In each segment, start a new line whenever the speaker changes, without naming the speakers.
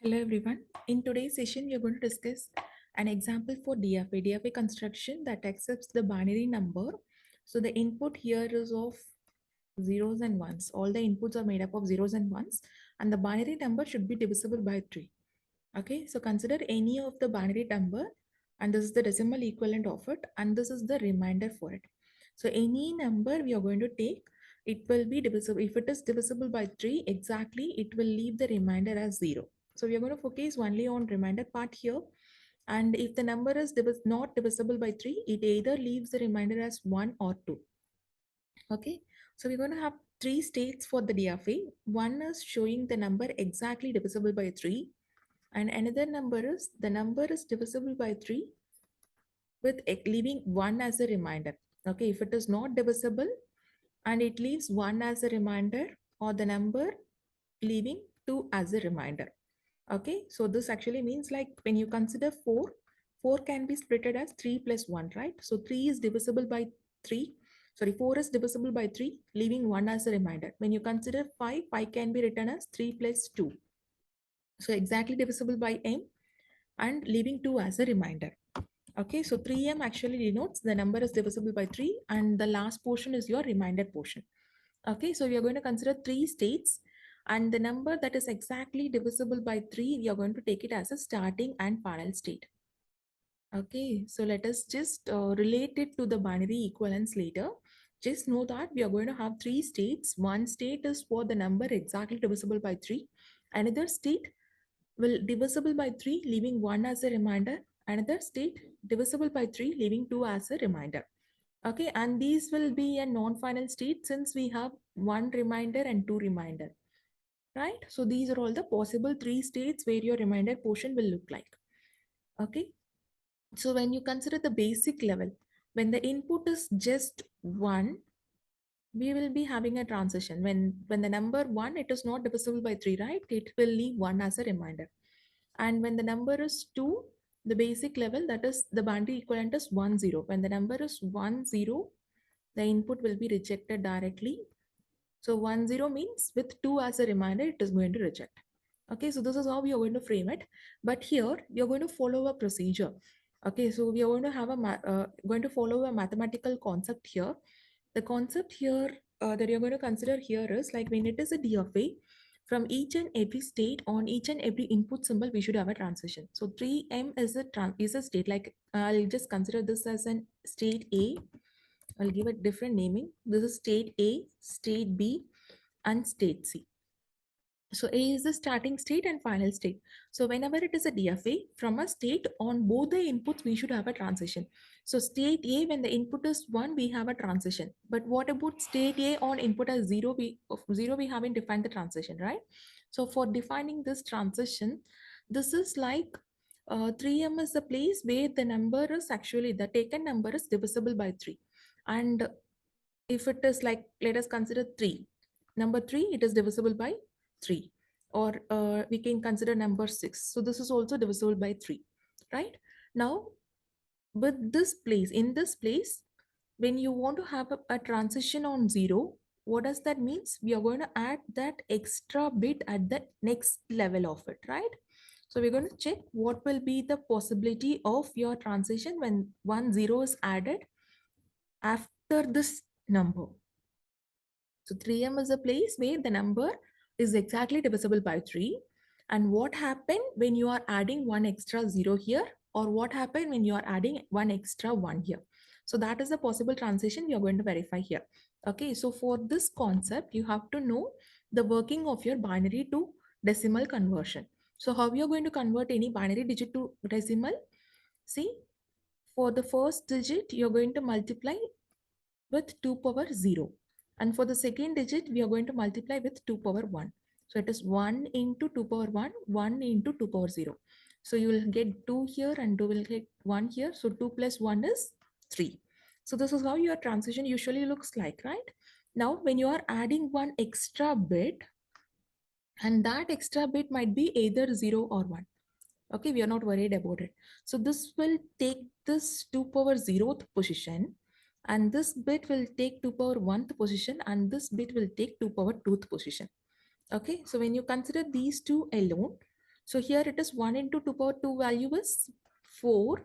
Hello everyone. In today's session, we are going to discuss an example for DFA. DFA construction that accepts the binary number. So the input here is of zeros and ones. All the inputs are made up of zeros and ones, and the binary number should be divisible by 3. Okay, so consider any of the binary number, and this is the decimal equivalent of it, and this is the remainder for it. So any number we are going to take, it will be divisible. If it is divisible by 3, exactly, it will leave the remainder as 0. So we are going to focus only on remainder part here. And if the number is not divisible by 3, it either leaves the remainder as 1 or 2. Okay, so we're going to have three states for the DFA. One is showing the number exactly divisible by 3, and another number is the number is divisible by 3 with leaving 1 as a remainder. Okay, if it is not divisible and it leaves 1 as a remainder, or the number leaving 2 as a remainder. Okay, so this actually means, like, when you consider 4, 4 can be splitted as 3 plus 1, right? So 3 is divisible by 3. Sorry, 4 is divisible by 3, leaving 1 as a remainder. When you consider 5, 5 can be written as 3 plus 2. So exactly divisible by m and leaving 2 as a remainder. Okay, so 3m actually denotes the number is divisible by 3, and the last portion is your remainder portion. Okay, so we are going to consider three states, and the number that is exactly divisible by 3, we are going to take it as a starting and final state. Okay, so let us just relate it to the binary equivalence later. Just know that we are going to have three states. One state is for the number exactly divisible by 3. Another state will divisible by 3, leaving 1 as a remainder. Another state divisible by 3, leaving 2 as a remainder. Okay, and these will be a non-final state since we have 1 remainder and 2 remainder, right? So these are all the possible three states where your remainder portion will look like. Okay, so when you consider the basic level, when the input is just 1, we will be having a transition. When the number 1, it is not divisible by 3, right? It will leave 1 as a remainder. And when the number is 2, the basic level, that is the binary equivalent is 1 0. When the number is 1 0, the input will be rejected directly. So 1 0 means with 2 as a reminder, it is going to reject. Okay, so this is how we are going to frame it. But here we are going to follow a procedure. Okay, so we are going to have going to follow a mathematical concept here. The concept here that you're going to consider here is, like, when it is a DFA, from each and every state on each and every input symbol, we should have a transition. So 3m is a state. Like, I'll just consider this as an state A. I'll give it different naming. This is state A, state B, and state C. So A is the starting state and final state. So whenever it is a DFA, from a state on both the inputs, we should have a transition. So state A, when the input is 1, we have a transition. But what about state A on input as 0? We haven't defined the transition, right? So for defining this transition, this is like 3m is the place where the number is actually, the taken number is divisible by 3. And if it is, like, let us consider 3. Number 3, it is divisible by 3. Or we can consider number 6. So this is also divisible by 3, right? Now, with this place, in this place, when you want to have a transition on 0, what does that means? We are going to add that extra bit at the next level of it, right? So we're going to check what will be the possibility of your transition when 1 0 is added after this number. So 3m is a place where the number is exactly divisible by 3. And what happened when you are adding one extra 0 here, or what happened when you are adding one extra 1 here? So that is a possible transition we are going to verify here. Okay, so for this concept, you have to know the working of your binary to decimal conversion. So how you are going to convert any binary digit to decimal? See, for the first digit, you're going to multiply with 2 power 0. And for the second digit, we are going to multiply with 2 power 1. So it is 1 into 2 power 1, 1 into 2 power 0. So you will get 2 here and 2 will get 1 here. So 2 plus 1 is 3. So this is how your transition usually looks like, right? Now, when you are adding one extra bit, and that extra bit might be either 0 or 1. Okay, we are not worried about it. So this will take this 2 power 0th position, and this bit will take 2 power 1th position, and this bit will take 2 power 2th position. Okay, so when you consider these two alone, So here it is 1 into 2 power 2 value is 4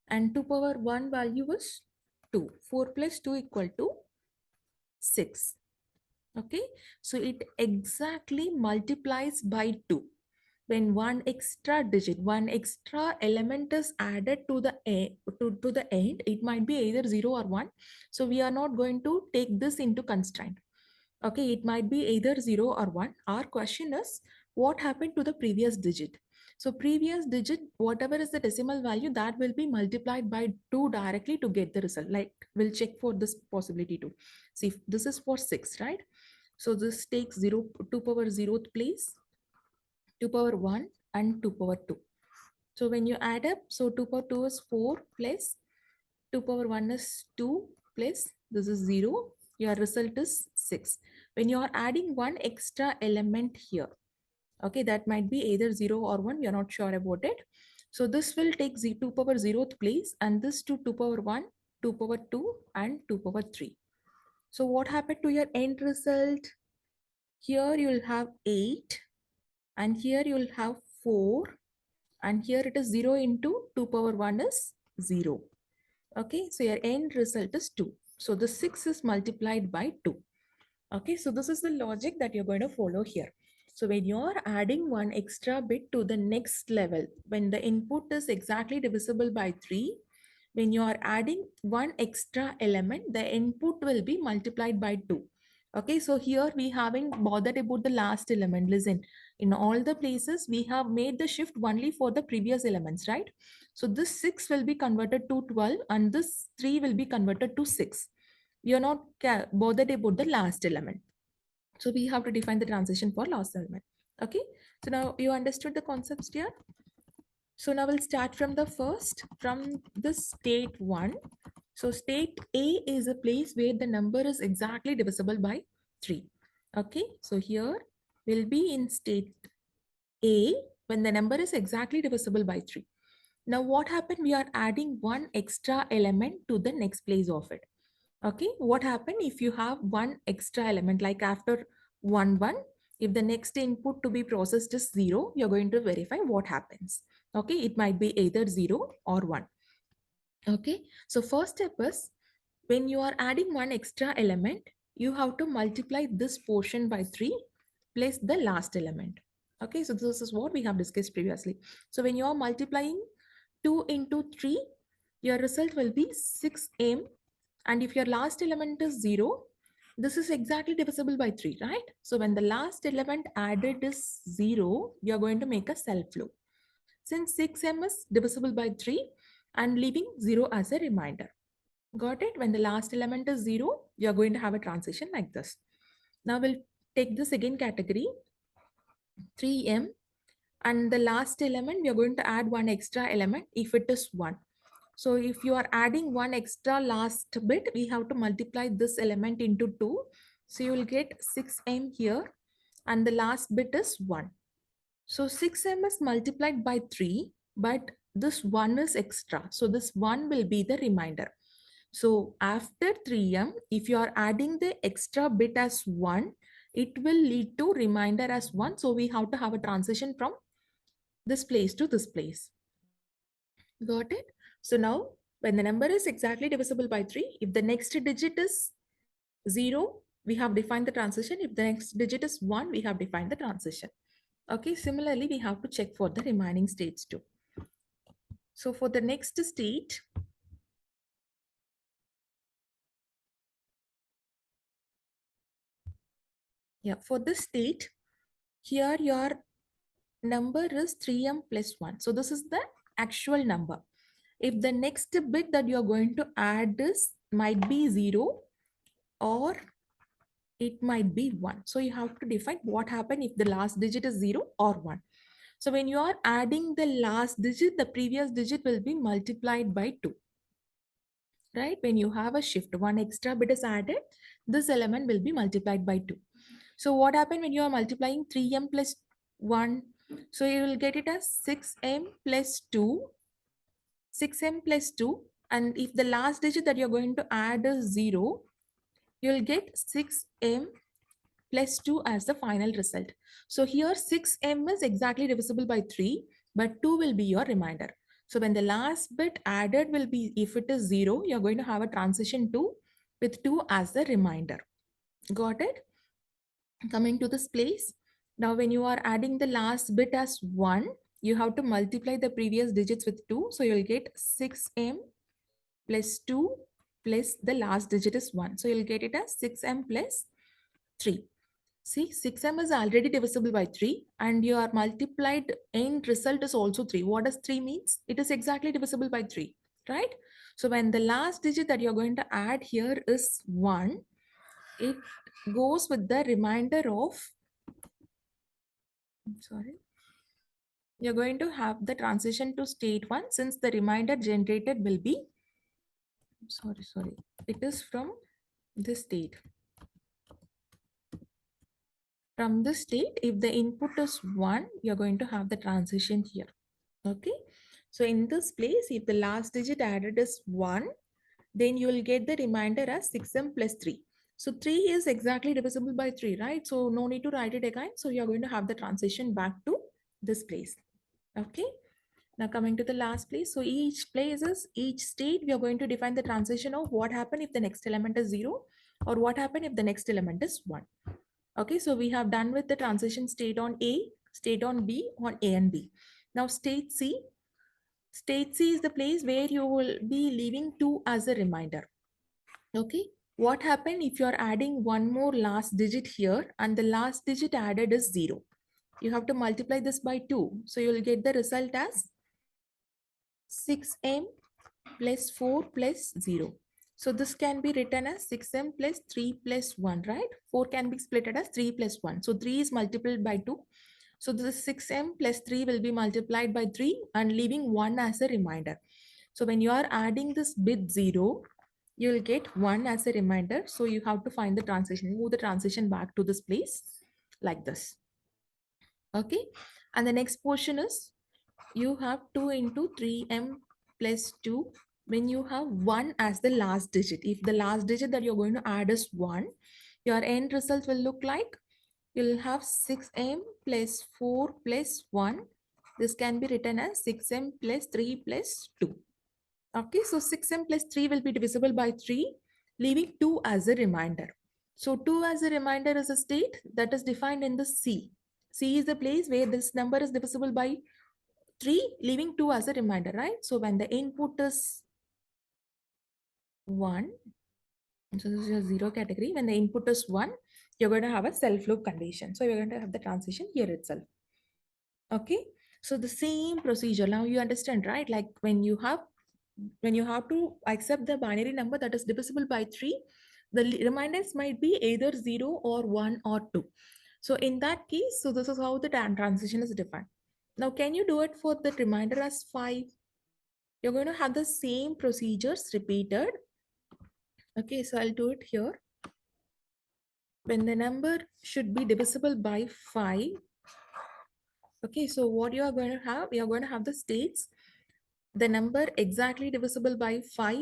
and 2 power 1 value is 2. 4 plus 2 equal to 6. Okay, so it exactly multiplies by 2. When one extra digit, one extra element is added to the to the end, it might be either 0 or 1. So we are not going to take this into constraint. Okay, it might be either 0 or 1. Our question is, what happened to the previous digit? So previous digit, whatever is the decimal value, that will be multiplied by 2 directly to get the result. Like, we'll check for this possibility too. See, this is for 6, right? So this takes 0, 2 power 0th place, 2 power 1 and 2 power 2. So when you add up, so 2 power 2 is 4 plus 2 power 1 is 2 plus this is 0. Your result is 6. When you are adding one extra element here, okay, that might be either 0 or 1. We are not sure about it. So this will take 2 power 0th place and this to 2 power 1, 2 power 2 and 2 power 3. So what happened to your end result? Here you will have 8 and here you will have 4 and here it is 0 into 2 power 1 is 0. Okay, so your end result is 2. So the 6 is multiplied by 2. Okay, so this is the logic that you're going to follow here. So when you're adding one extra bit to the next level, when the input is exactly divisible by 3, when you are adding one extra element, the input will be multiplied by 2. Okay, so here we haven't bothered about the last element. Listen, in all the places we have made the shift only for the previous elements, right? So this 6 will be converted to 12 and this 3 will be converted to 6. We are not bothered about the last element. So we have to define the transition for last element. Okay, so now you understood the concepts here. So now we'll start from the first, from the state 1. So state A is a place where the number is exactly divisible by 3. Okay, so here we'll be in state A when the number is exactly divisible by 3. Now what happened? We are adding one extra element to the next place of it. Okay, what happened if you have one extra element, like after 1 1, if the next input to be processed is 0, you're going to verify what happens. Okay, it might be either 0 or 1. Okay, so first step is, when you are adding one extra element, you have to multiply this portion by 3 plus the last element. Okay, so this is what we have discussed previously. So when you are multiplying 2 into 3, your result will be 6m. And if your last element is 0, this is exactly divisible by 3, right? So when the last element added is 0, you're going to make a self loop. Since 6m is divisible by 3 and leaving 0 as a reminder. Got it? When the last element is 0, you're going to have a transition like this. Now we'll take the second category, 3m, and the last element, we are going to add one extra element if it is 1. So if you are adding one extra last bit, we have to multiply this element into 2. So you will get 6m here and the last bit is 1. So 6m is multiplied by 3, but this 1 is extra. So this 1 will be the remainder. So after 3m, if you are adding the extra bit as 1, it will lead to remainder as 1. So we have to have a transition from this place to this place. Got it? So now when the number is exactly divisible by 3, if the next digit is 0, we have defined the transition. If the next digit is 1, we have defined the transition. Okay, similarly, we have to check for the remaining states too. So for the next state, for this state, here your number is 3m plus 1. So this is the actual number. If the next bit that you're going to add is might be 0 or it might be 1. So you have to define what happened if the last digit is 0 or 1. So when you are adding the last digit, the previous digit will be multiplied by 2. Right? When you have a shift, one extra bit is added, this element will be multiplied by 2. So what happened when you are multiplying 3m plus 1? So you will get it as 6m plus 2, 6m plus 2. And if the last digit that you're going to add is 0, you'll get 6m plus 2 as the final result. So here 6m is exactly divisible by 3, but 2 will be your remainder. So when the last bit added will be, if it is 0, you're going to have a transition 2 with 2 as the remainder. Got it? Coming to this place. Now when you are adding the last bit as 1, you have to multiply the previous digits with 2. So you'll get 6m plus 2 plus the last digit is 1. So you'll get it as 6m plus 3. See, 6m is already divisible by 3 and your multiplied end result is also 3. What does 3 means? It is exactly divisible by 3, right? So when the last digit that you're going to add here is 1, it goes with the remainder of, sorry, you're going to have the transition to state 1 since the remainder generated will be, sorry, it is from this state. From this state, if the input is 1, you're going to have the transition here. Okay. So in this place, if the last digit added is 1, then you will get the remainder as 6m plus 3. So 3 is exactly divisible by 3, right? So no need to write it again. So you're going to have the transition back to this place. Okay. Now coming to the last place. So each place is, each state, we are going to define the transition of what happened if the next element is 0 or what happened if the next element is 1. Okay, so we have done with the transition state on A, state on B, on A and B. Now state C. State C is the place where you will be leaving 2 as a reminder. Okay, what happened if you are adding one more last digit here and the last digit added is 0? You have to multiply this by 2. So you will get the result as 6m plus 4 plus 0. So this can be written as 6m plus 3 plus 1, right? 4 can be split as 3 plus 1. So 3 is multiplied by 2. So this 6m plus 3 will be multiplied by 3 and leaving 1 as a reminder. So when you are adding this bit 0, you will get 1 as a reminder. So you have to find the transition, move the transition back to this place like this. Okay. And the next portion is you have 2 into 3m plus 2 when you have 1 as the last digit. If the last digit that you're going to add is 1, your end result will look like, you'll have 6m plus 4 plus 1. This can be written as 6m plus 3 plus 2. Okay, so 6m plus 3 will be divisible by 3, leaving 2 as a remainder. So 2 as a remainder is a state that is defined in the C. C is the place where this number is divisible by 3, leaving 2 as a reminder, right? So when the input is 1, so this is your 0 category. When the input is 1, you're going to have a self loop condition. So you're going to have the transition here itself. Okay. So the same procedure. Now you understand, right? Like when you have to accept the binary number that is divisible by 3, the reminders might be either 0 or 1 or 2. So in that case, so this is how the transition is defined. Now, can you do it for the reminder as 5? You're going to have the same procedures repeated. Okay, so I'll do it here. When the number should be divisible by 5. Okay, so what you are going to have, you're going to have the states, the number exactly divisible by 5.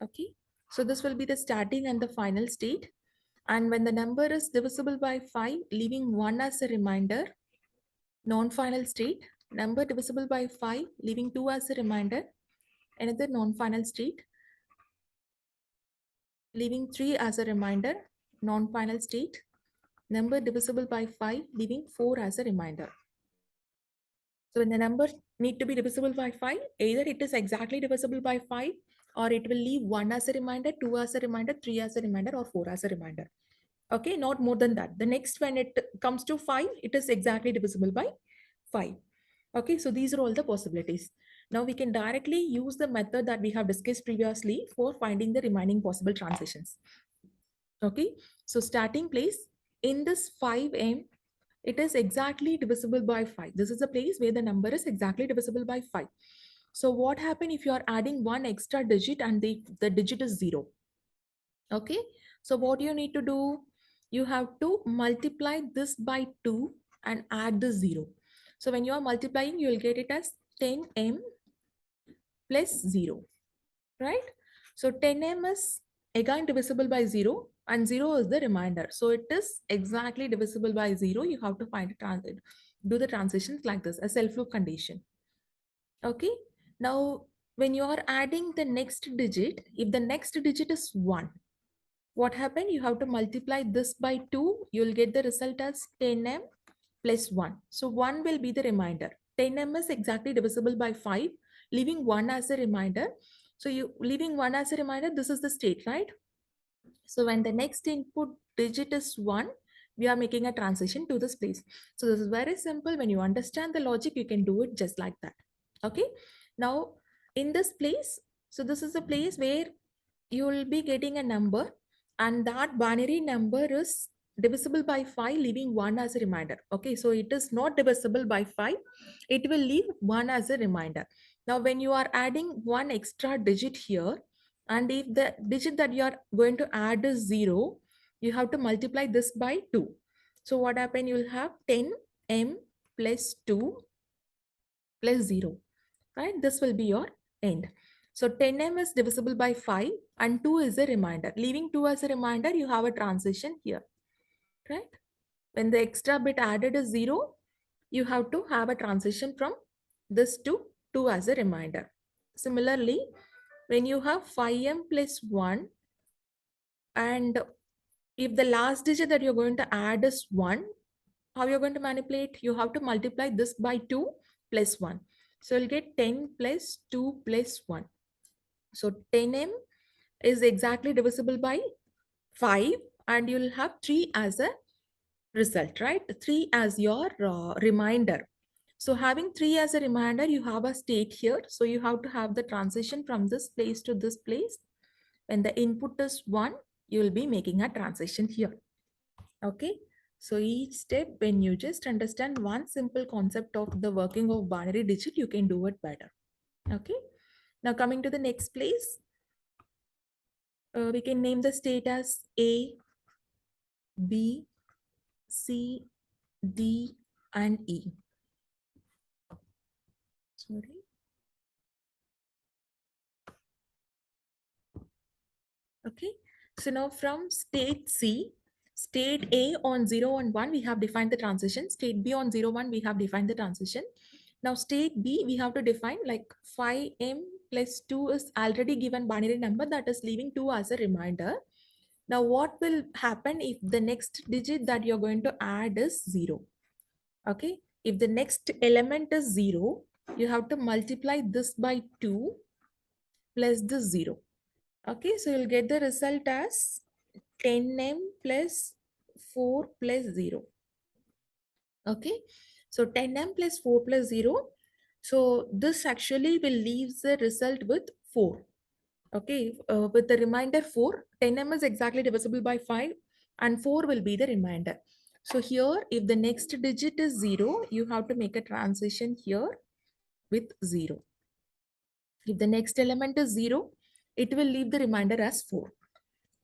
Okay, so this will be the starting and the final state. And when the number is divisible by 5, leaving 1 as a reminder, non-final state, number divisible by 5, leaving 2 as a reminder, another non-final state, leaving 3 as a reminder, non-final state, number divisible by 5, leaving 4 as a reminder. So when the number need to be divisible by 5, either it is exactly divisible by 5 or it will leave 1 as a reminder, 2 as a reminder, 3 as a reminder or 4 as a reminder. Okay, not more than that. The next, when it comes to 5, it is exactly divisible by 5. Okay, so these are all the possibilities. Now we can directly use the method that we have discussed previously for finding the remaining possible transitions. Okay, so starting place in this 5m, it is exactly divisible by 5. This is a place where the number is exactly divisible by 5. So what happens if you are adding one extra digit and the digit is 0? Okay, so what you need to do, you have to multiply this by 2 and add the 0. So when you are multiplying, you will get it as 10m plus 0, right? So 10m is again divisible by 0. and 0 is the remainder. So it is exactly divisible by 0. You have to find do the transitions like this, a self-loop condition. Okay. Now, when you are adding the next digit, if the next digit is 1, what happened? You have to multiply this by 2. You'll get the result as 10m plus 1. So 1 will be the remainder. 10m is exactly divisible by 5, leaving 1 as a remainder. So you leaving 1 as a remainder, this is the state, right? So when the next input digit is 1, we are making a transition to this place. So this is very simple. When you understand the logic, you can do it just like that. Okay. Now in this place, so this is a place where you will be getting a number, and that binary number is divisible by 5, leaving 1 as a reminder. Okay, so it is not divisible by 5, it will leave 1 as a reminder. Now when you are adding one extra digit here, and if the digit that you are going to add is 0, you have to multiply this by 2. So what happen? You will have 10m plus 2 plus 0, right? This will be your end. So 10m is divisible by 5 and 2 is a remainder. Leaving 2 as a remainder, you have a transition here, right? When the extra bit added is 0, you have to have a transition from this to 2 as a remainder. Similarly, when you have 5m plus 1, and if the last digit that you're going to add is 1, how you're going to manipulate? You have to multiply this by 2 plus 1. So you'll get 10 plus 2 plus 1. So 10m is exactly divisible by 5, and you'll have 3 as a result, right? 3 as your reminder. So having 3 as a reminder, you have a state here. So you have to have the transition from this place to this place. When the input is 1, you will be making a transition here. Okay. So each step, when you just understand one simple concept of the working of binary digit, you can do it better. Okay. Now coming to the next place, we can name the state as A, B, C, D, and E. Sorry. Okay. So now from state C, state A on 0 and 1, we have defined the transition. State B on 0, 1, we have defined the transition. Now state B, we have to define like 5m plus 2 is already given binary number, that is leaving 2 as a reminder. Now what will happen if the next digit that you're going to add is 0? Okay. If the next element is 0, you have to multiply this by 2 plus this 0. Okay, so you'll get the result as 10m plus 4 plus 0. Okay, so 10m plus 4 plus 0. So this actually will leave the result with 4. Okay, with the remainder 4, 10m is exactly divisible by 5 and 4 will be the remainder. So here, if the next digit is 0, you have to make a transition here with 0. If the next element is 0, it will leave the remainder as 4.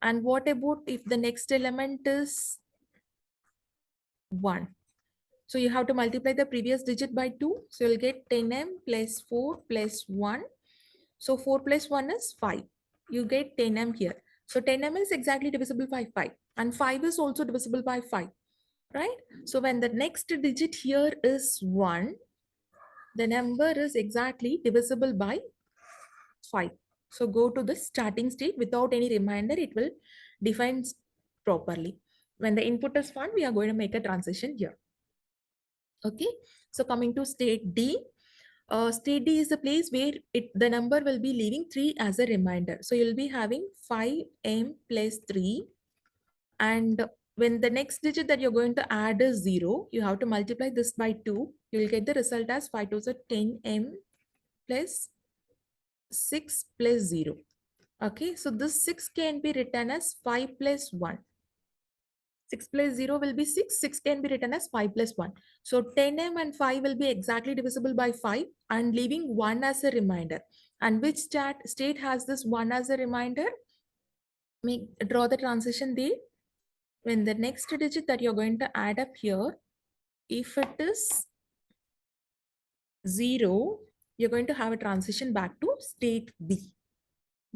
And what about if the next element is 1? So you have to multiply the previous digit by 2. So you'll get 10m plus 4 plus 1. So 4 plus 1 is 5. You get 10m here. So 10m is exactly divisible by 5. And 5 is also divisible by 5. Right? So when the next digit here is 1, the number is exactly divisible by 5. So go to the starting state without any reminder, it will define properly. When the input is 1, we are going to make a transition here. Okay, so coming to state D. State D is the place where the number will be leaving 3 as a reminder. So you'll be having 5m plus 3, and when the next digit that you're going to add is 0, you have to multiply this by 2. You'll get the result as 5 to the 10m plus 6 plus 0. Okay, so this 6 can be written as 5 plus 1. 6 plus 0 will be 6. 6 can be written as 5 plus 1. So 10m and 5 will be exactly divisible by 5 and leaving 1 as a reminder. And which state has this 1 as a reminder? Draw the transition there. When the next digit that you're going to add up here, if it is 0, you're going to have a transition back to state B.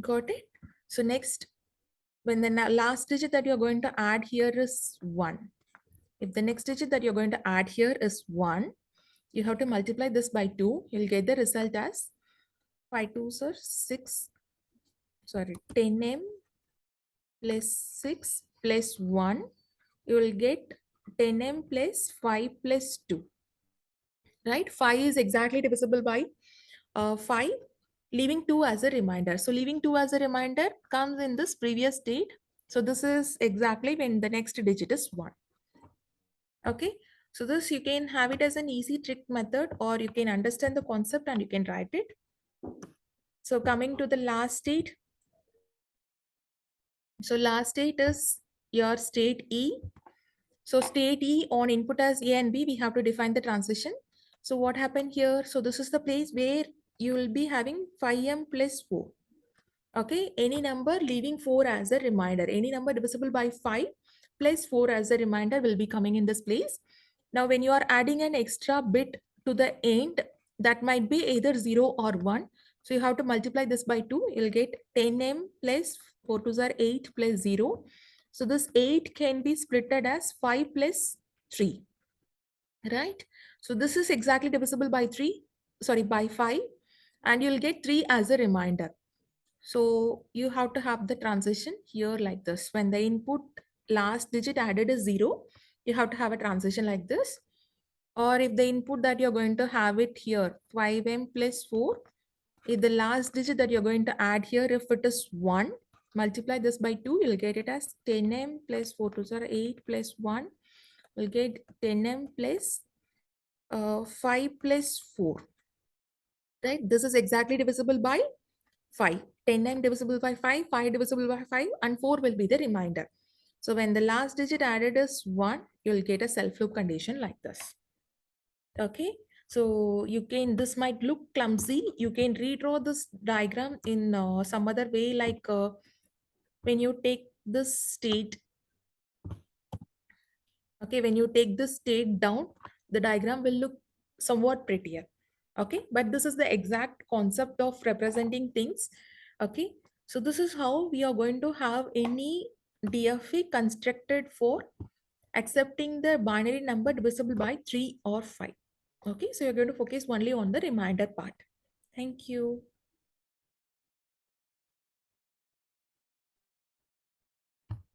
Got it? So next, when the last digit that you're going to add here is 1. If the next digit that you're going to add here is 1, you have to multiply this by 2. You'll get the result as 5 2s are 6, sorry, 10m plus 6 plus 1. You will get 10m plus 5 plus 2. Right? 5 is exactly divisible by 5, leaving 2 as a reminder. So leaving 2 as a reminder comes in this previous state. So this is exactly when the next digit is 1. Okay. So this you can have it as an easy trick method, or you can understand the concept and you can write it. So coming to the last state. So last state is your state E. So state E on input as A and B, we have to define the transition. So what happened here? So this is the place where you will be having 5m plus 4. Okay, any number leaving 4 as a reminder. Any number divisible by 5 plus 4 as a reminder will be coming in this place. Now when you are adding an extra bit to the end, that might be either 0 or 1. So you have to multiply this by 2. You'll get 10m plus 4 2s are 8 plus 0. So this 8 can be splitted as 5 plus 3. Right? So this is exactly divisible by 3, sorry, by 5. And you'll get 3 as a reminder. So you have to have the transition here like this. When the input last digit added is 0, you have to have a transition like this. Or if the input that you're going to have it here, 5m plus 4, if the last digit that you're going to add here, if it is 1, multiply this by 2, you'll get it as 10m plus 4 2s are 8 plus 1. We'll get 10m plus 5 plus 4. Right? This is exactly divisible by 5. 10m divisible by 5, 5 divisible by 5, and 4 will be the remainder. So when the last digit added is 1, you'll get a self-loop condition like this. Okay. So you can, this might look clumsy. You can redraw this diagram in some other way, like when you take this state. Okay, when you take this state down, the diagram will look somewhat prettier. Okay, but this is the exact concept of representing things. Okay, so this is how we are going to have any DFA constructed for accepting the binary number divisible by 3 or 5. Okay, so you're going to focus only on the remainder part. Thank you.